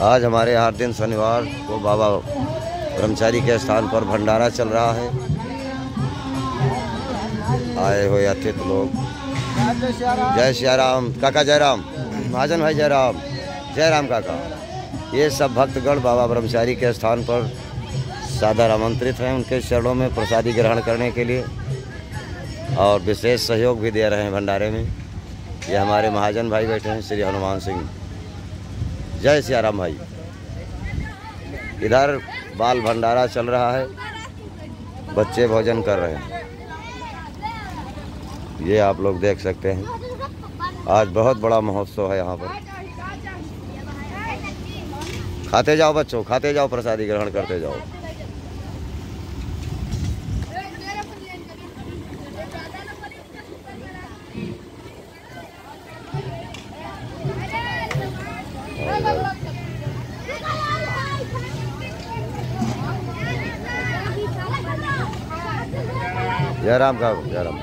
आज हमारे हर दिन शनिवार को बाबा ब्रह्मचारी के स्थान पर भंडारा चल रहा है। आए हुए अतिथि लोग, जय सिया राम काका, जय राम महाजन भाई, जय राम काका। ये सब भक्तगण बाबा ब्रह्मचारी के स्थान पर सादर आमंत्रित हैं उनके चरणों में प्रसादी ग्रहण करने के लिए और विशेष सहयोग भी दे रहे हैं भंडारे में। ये हमारे महाजन भाई बैठे हैं, श्री हनुमान सिंह। जय सिया राम भाई। इधर बाल भंडारा चल रहा है, बच्चे भोजन कर रहे हैं। ये आप लोग देख सकते हैं, आज बहुत बड़ा महोत्सव है यहाँ पर। खाते जाओ बच्चों, खाते जाओ, प्रसादी ग्रहण करते जाओ। जय राम का, जय राम।